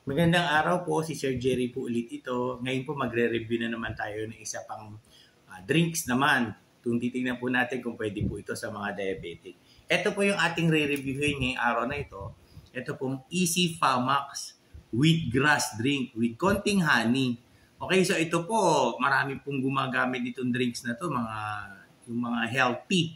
Magandang araw po, si Sir Jerry po ulit ito. Ngayon po magre-review na naman tayo ng isa pang drinks naman. Kung titingnan po natin kung pwede po ito sa mga diabetic. Ito po yung ating re-reviewin ngayong araw na ito. Ito pong Easy Famax wheatgrass drink with konting honey. Okay, so ito po, marami pong gumagamit itong drinks na to, yung mga healthy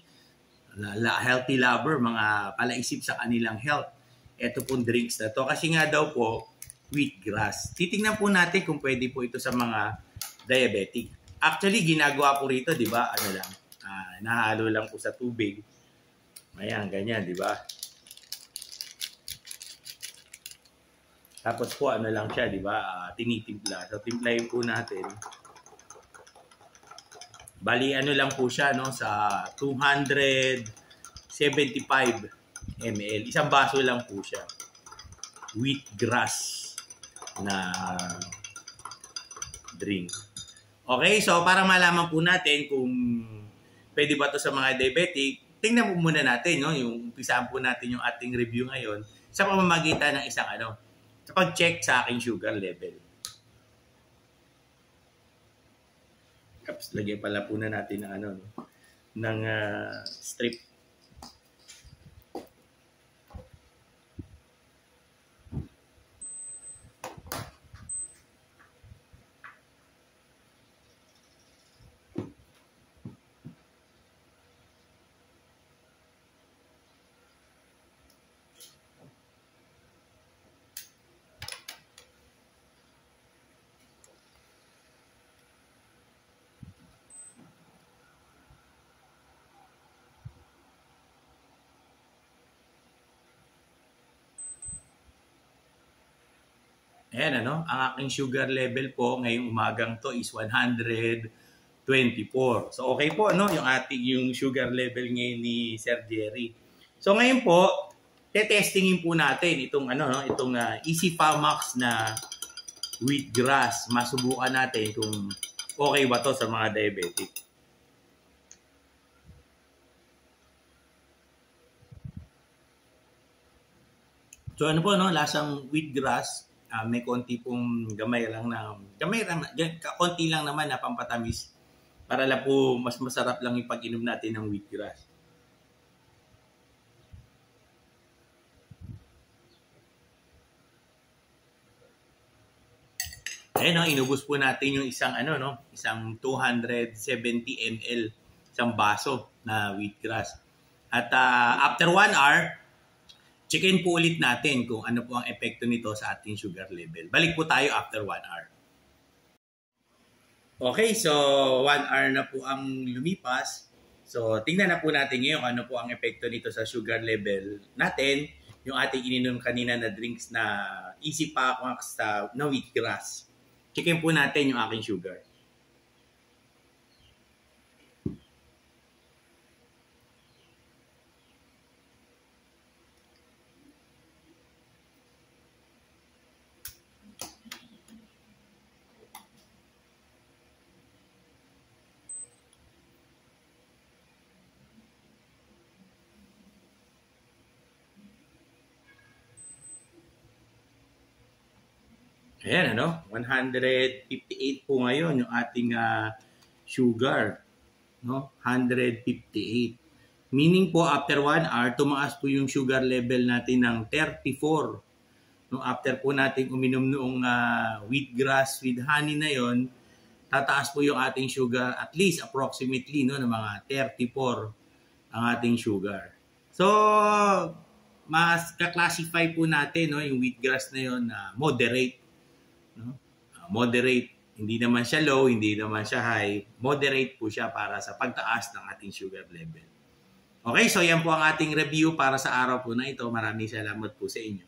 lover, mga palaisip sa kanilang health. Ito pong drinks na to. Kasi nga daw po, wheatgrass. Titingnan po natin kung pwede po ito sa mga diabetic. Actually, ginagawa po rito, di ba? Ano lang, nahalo lang po sa tubig. Ayan, ganyan, di ba? Tapos po, ano lang siya, di ba? Tinitimpla. So, timplahin po natin. Bali, ano lang po siya, no? Sa 275 ml. Isang baso lang po siya. Wheatgrass na drink. Okay, so para malaman po natin kung pwede ba ito sa mga diabetic, tingnan po muna natin, no? Yung umpisaan po natin yung ating review ngayon sa pamamagitan ng isang sa pag-check sa aking sugar level. Tapos lagyan pala po na natin ng strip. Ayan, ang aking sugar level po ngayong umagang to is 124. So okay po, yung sugar level ngayon ni Sir Jerry. So ngayon po, testingin po natin itong Easy Famax na wheatgrass. Masubukan natin kung okay ba to sa mga diabetic. So lasang wheatgrass. May konti pong konti lang naman na pampatamis para lang po mas masarap lang yung pag-inom natin ng wheatgrass. Ayan, inubos po natin yung isang 270 ml, isang baso na wheatgrass. At after 1 hour, checkin po ulit natin kung ano po ang epekto nito sa ating sugar level. Balik po tayo after 1 hour. Okay, so 1 hour na po ang lumipas. So tingnan na po natin ngayon ano po ang epekto nito sa sugar level natin. Yung ating ininom kanina na drinks na Easy Famax na wheatgrass. Checkin po natin yung aking sugar. Ayan, 158 po ngayon yung ating sugar, 158. Meaning po, after 1 hour, tumaas po yung sugar level natin ng 34. After po natin uminom noong wheatgrass with honey na yon, tataas po yung ating sugar, at least approximately, ng mga 34 ang ating sugar. So, mas ka-classify po natin, yung wheatgrass na yon na moderate. Moderate, hindi naman siya low, hindi naman siya high. Moderate po siya para sa pagtaas ng ating sugar level. Okay, so yan po ang ating review para sa araw po na ito. Maraming salamat po sa inyo.